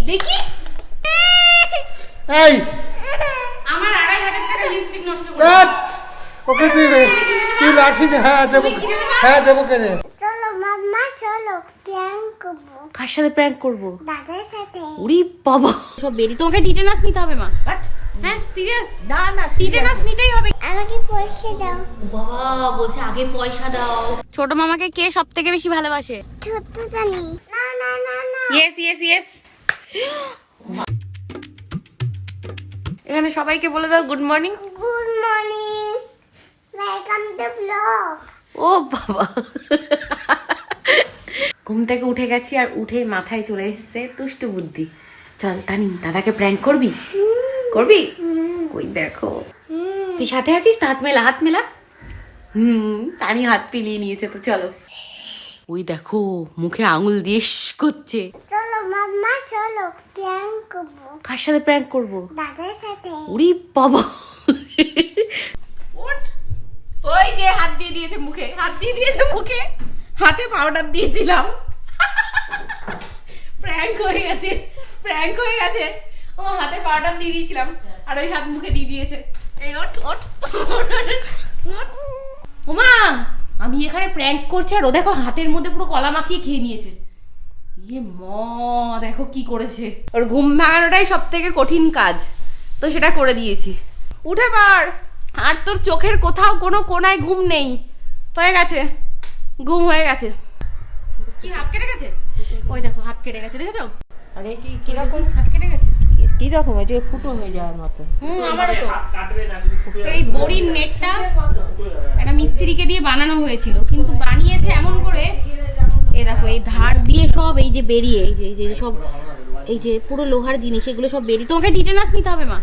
দেখি এই আমার 2500 টাকা লিপস্টিক নষ্ট করে কাট ওকে তুই লাঠি নে। হ্যাঁ দেবো, হ্যাঁ দেবো কেনে। চলো মাম্মা চলো প্র্যাঙ্ক করবো কার সাথে প্র্যাঙ্ক করব? দাদার সাথে। ওরে বাবা, সব বেরি তোমাকে টিটেনাস নিতে হবে মা। হ্যাঁ সিরিয়াস? না না টিটেনাস নিতেই হবে। আমাকে পয়সা দাও। বাবা বলছে আগে পয়সা দাও। ছোট মামাকে কে সবথেকে বেশি ভালোবাসে? ছোট্ট জানি না না না না। Yes yes yes. এখানে সবাইকে বলে দাও good morning. Good morning, welcome to blog. ও বাবা, ঘুম থেকে উঠে গেছি আর উঠে মাথায় চলে এসেছে দুষ্টু বুদ্ধি। চল তানি, দাদাকে প্র্যাঙ্ক করবি? করবি? ওই দেখো তুই সাথে আছিস, হাত মেলা, হাত মেলা। তানি হাত পিলিয়ে নিয়েছে, তো চলো। ওই দেখো মুখে আঙুল দিয়ে করছে। চলো মাম্মা চলো প্র্যাঙ্ক করবো কার সাথে প্র্যাঙ্ক করব? দাদার সাথে। ওরে বাবা, ওই যে হাত দিয়ে দিয়েছে মুখে, হাত দিয়ে দিয়েছে মুখে, হাতে পাউডার দিয়েছিলাম। প্র্যাঙ্ক হয়ে গেছে, প্র্যাঙ্ক হয়ে গেছে। ও হাতে পাউডার দিয়ে দিয়েছিলাম আর ওই হাত মুখে দিয়ে দিয়েছে। এই ওঠ ওঠ। ওমা, আমি এখানে প্র্যাঙ্ক করছি আর ও দেখো হাতের মধ্যে পুরো কলা মাখিয়ে খেয়ে নিয়েছে। ইয়ে ম, দেখো কি করেছে। ওর ঘুম ভাঙানোটাই সব থেকে কঠিন কাজ, তো সেটা করে দিয়েছি। উঠে পড়। আর তোর চোখের কোথাও কোনো কোনায় ঘুম নেই, হয়ে গেছে, ঘুম হয়ে গেছে। কি হাত কেটে গেছে? ওই দেখো হাত কেটে গেছে, দেখেছো? আরে কি কিরকম হাত কেটে গেছে। কিরকম এই যে ফুটো হয়ে যাওয়ার মতো। আমারও তো। এই বড়ির নেটটা একটা মিস্ত্রিকে দিয়ে বানানো হয়েছিল, কিন্তু বানিয়েছে এমন করে, এই দেখো এই ধার দিয়ে সব এই যে বেরিয়ে, এই যে এই যে সব এই যে পুরো লোহার জিনিস, এগুলো সব বেরিয়ে। তোমাকে টিটেনাস নিতে হবে মা।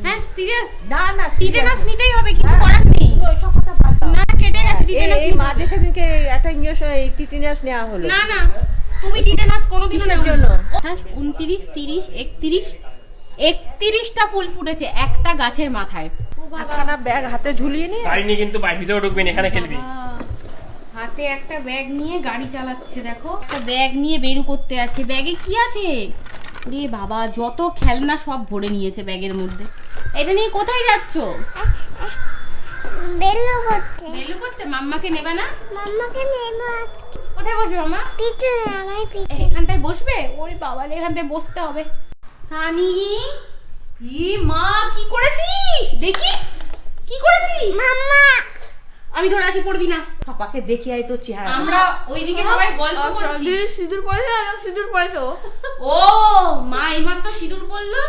হ্যাঁ সিরিয়াস? না না টিটেনাস নিতেই হবে, কিছু করার নেই। ওইসব কথা বাদ দাও। না কেটে গেছে টিটেনাস। এই মাঝে সেদিনকে একটা ইঞ্জেকশন এই টিটেনাস নেওয়া হলো। না না, তুমি টিটেনাস কোনোদিনও কিসের নেওনি। জন্য? 29, 30, 31, 31টা ফুল ফুটেছে একটা গাছের মাথায়। একখানা ব্যাগ হাতে ঝুলিয়ে নিয়ে পাইনি, কিন্তু ভিতরে ঢুকবি না, এখানে খেলবি। হাতে একটা ব্যাগ নিয়ে গাড়ি চালাচ্ছে, দেখো একটা ব্যাগ নিয়ে বেরু করতে আছে। ব্যাগে কি আছে রে বাবা, যত খেলনা সব ভরে নিয়েছে ব্যাগের মধ্যে। এটা নিয়ে কোথায় যাচ্ছো? বেলু করতে। বেলু করতে? মাম্মাকে নেবে না? মাম্মাকে নেবো আজকে। কোথায় বসবে মাম্মা? পিছনে আমার পিছনে। এখানটায় বসবে? ওরে বাবা, এখানটায় বসতে হবে। তানি, ই মা কি করেছিস? দেখি কি করেছিস। মাম্মা আমি ধরে আছি, পড়বি না। পাপাকে দেখি আই তো চেহারা। আমরা ওইদিকে সবাই গল্প করছি। সিঁদুর পয়সা, সিঁদুর পয়সা। ও মা এইমাত্র সিঁদুর পড়লো,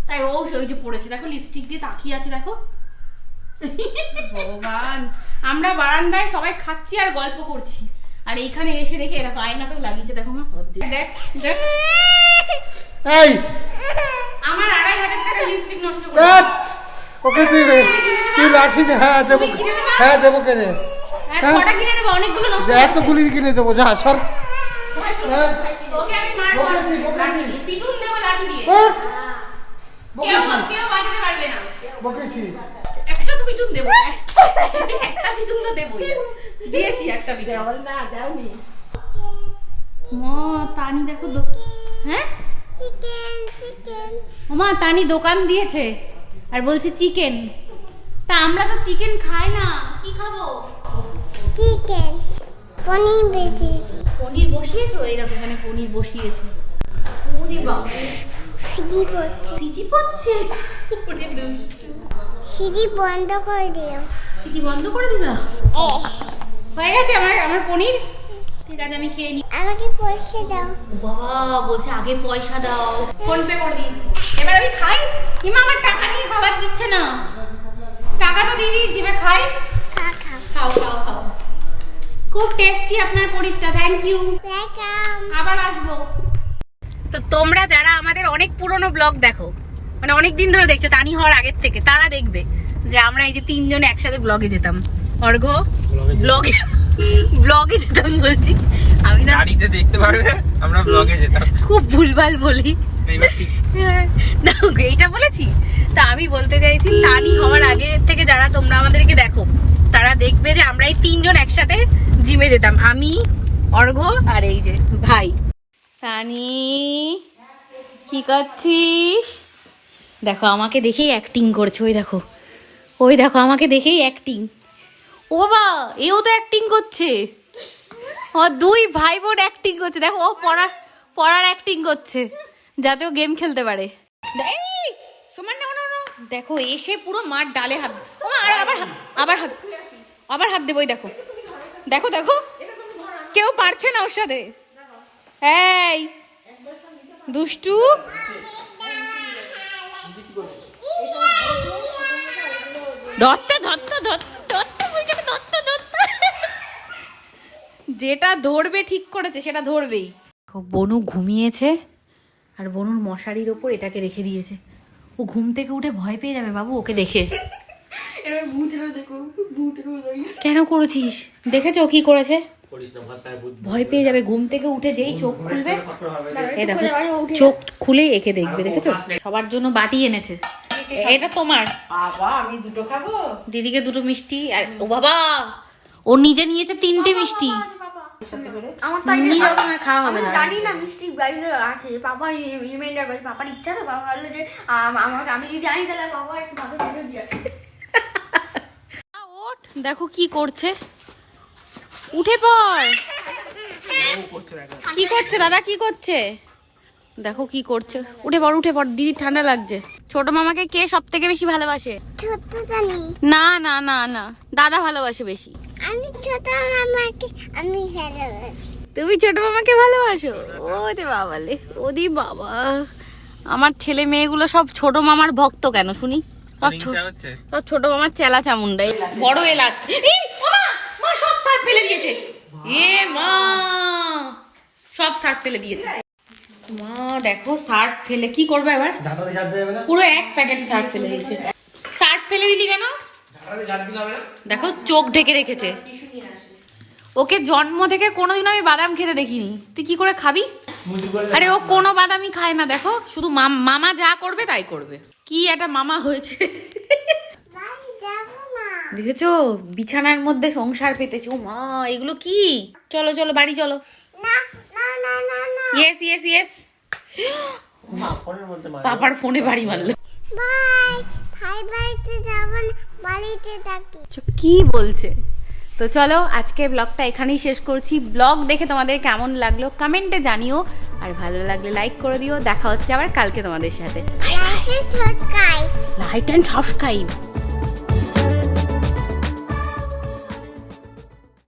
তাই ও ওই যে পড়েছে, দেখো লিপস্টিক দিয়ে তাকিয়ে আছে, দেখো। ভগবান, আমরা বারান্দায় সবাই খাচ্ছি আর গল্প করছি, আর এইখানে এসে দেখে এরকম আয়নাতেও লাগিয়েছে, দেখো মা। দেখ দেখ, এই আমার 2500 টাকা লিপস্টিক নষ্ট করে। কাট ওকে তুই লাঠি নে। হ্যাঁ দেবো, হ্যাঁ দেবো কেনে। কটা কিনে দেবো? অনেকগুলো নষ্ট। এতগুলি কিনে দেবো, যা সর। তোকে আমি মারবো, বকেছি, বকেছি। পিটুন দেবো লাঠি দিয়ে। ওঠ। কেউ কেউ বাঁচাতে পারবে না। বকেছি। একটা তো পিটুন দেবো, একটা পিটুন তো দেবোই। দিয়েছি একটা পিটুন। না দাওনি। মা তানি দেখো, হ্যাঁ চিকেন চিকেন। মা তানি দোকান দিয়েছে আর বলছে চিকেন। তা আমরা তো চিকেন খাই না, কি খাবো? চিকেন পনির বেশিয়েছি। পনির বসিয়েছো? এই দেখো এখানে পনির বসিয়েছে। ওরে বাবা, সিঁড়ি পড়ছে। সিটি পড়ছে। ওরে দুষ্টু। সিঁড়ি বন্ধ করে দিও। সিটি বন্ধ করে দিলা? হয়ে গেছে আমার আমার পনির। ঠিক আছে, আমি খেয়ে নি। আমাকে পয়সা দাও। বাবা বলছে আগে পয়সা দাও। ফোন পে করে দিয়েছি, এবার আমি খাই। ইমা আমার টাকা নিয়ে খাবার দিচ্ছে না। টাকা তো দিয়ে দিয়েছি, এবার খাই। খাও খাও খাও খাও। খুব টেস্টি আপনার পনিরটা, থ্যাংক ইউ। ওয়েলকাম। আবার আসবো। তো তোমরা যারা আমাদের অনেক পুরনো ব্লগ দেখো, মানে অনেক দিন ধরে দেখছো, তানি হওয়ার আগের থেকে, তারা দেখবে যে আমরা এই যে তিনজনে একসাথে ব্লগে যেতাম। অর্ঘ্য ব্লগে ব্লগে যেতাম বলছি আমি, না গাড়িতে দেখতে পারবে আমরা ব্লগে যেতাম। খুব ভুলভাল বলি না, এইটা বলেছি। তা আমি বলতে চাইছি, তানি হওয়ার আগে থেকে যারা তোমরা আমাদেরকে দেখো, তারা দেখবে যে আমরা এই তিনজন একসাথে জিমে যেতাম। আমি, অর্ঘ্য আর এই যে ভাই। তানি কি কি করছিস? দেখো আমাকে দেখেই অ্যাক্টিং করছে, ওই দেখো আমাকে দেখেই অ্যাক্টিং। ও বাবা, এও তো অ্যাক্টিং করছে। ও দুই ভাই বোন অ্যাক্টিং করছে। দেখো ও পড়ার অ্যাক্টিং করছে যাতে ও গেম খেলতে পারে। এই, সমান না, না, না। দেখো এসে পুরো মার ডালে হাত। ও মা, আবার হাত দেবো। দেখো দেখো দেখো, কেউ পারছে না ওর সাথে। এই দুষ্টু, যেটা ধরবে ঠিক করেছে সেটা ধরবেই। বনু ঘুমিয়েছে আর বনুর মশারির ওপর এটাকে রেখে দিয়েছে। ও ঘুম থেকে উঠে ভয় পেয়ে যাবে বাবু ওকে দেখে। কেন করেছিস? দেখেছো কি করেছে? ভয় পেয়ে যাবে, ঘুম থেকে উঠে যেই চোখ খুলবে, এই দেখো চোখ খুলে একে দেখবে। দেখেছো? সবার জন্য বাটি এনেছে। এটা তোমার। বাবা, আমি দুটো খাবো। দিদিকে দুটো মিষ্টি, আর ও বাবা ও নিজে নিয়েছে 3টে মিষ্টি। আমার তাই নিয়ে যাবো না, খাওয়া হবে না। জানি না মিষ্টি বাড়িতে আছে, পাপার রিমাইন্ডার বাড়ি, পাপার ইচ্ছা তো বাবা ভাবলো যে আমাকে, আমি যদি জানি তাহলে বাবা একটু ভাবে ভিডিও দিয়ে আসে। ওঠ, দেখো কি করছে, উঠে পড়। কি করছে দাদা, কি করছে? দেখো কি করছে, উঠে পড়, দিদি ঠান্ডা লাগছে। ছোট মামাকে কে সব থেকে বেশি ভালোবাসে? ছোট জানি না না না না, দাদা ভালোবাসে বেশি। আমি ছোট মামাকে আমি ভালোবাসি। তুমি ছোট মামাকে ভালোবাসো? ওরে বাবালে, ওদি বাবা, আমার ছেলে মেয়েগুলো সব ছোট মামার ভক্ত কেন শুনি? সব ছোট মামার চেলা চামুন্ডাই। বড় এলাচ, সব সার ফেলে দিয়েছে। এ মা, সব সার ফেলে দিয়েছে। মা দেখো সার্ফ ফেলে কি করবে এবার? পুরো 1 প্যাকেট সার্ফ ফেলে দিয়েছে। সার্ফ ফেলে দিলি কেন? দেখো চোখ ঢেকে রেখেছে। ওকে জন্ম থেকে কোনোদিন আমি বাদাম খেতে দেখিনি, তুই কি করে খাবি? আরে ও কোনো বাদামই খায় না। দেখো শুধু মামা যা করবে তাই করবে। কি একটা মামা হয়েছে। দেখেছো বিছানার মধ্যে সংসার পেতেছে। ও মা, এগুলো কি? চলো চলো বাড়ি চলো। না না না না না, ইয়েস ইয়েস ইয়েস। পাপার ফোনে বাড়ি মারলো। বাই। ভাই বাড়িতে যাব না, বাড়িতে থাকি। কি বলছে? তো চলো আজকে ব্লগটা এখানেই শেষ করছি। ব্লগ দেখে তোমাদের কেমন লাগলো কমেন্টে জানিও, আর ভালো লাগলে লাইক করে দিও। দেখা হচ্ছে আবার কালকে তোমাদের সাথে। Like and subscribe. Like and subscribe.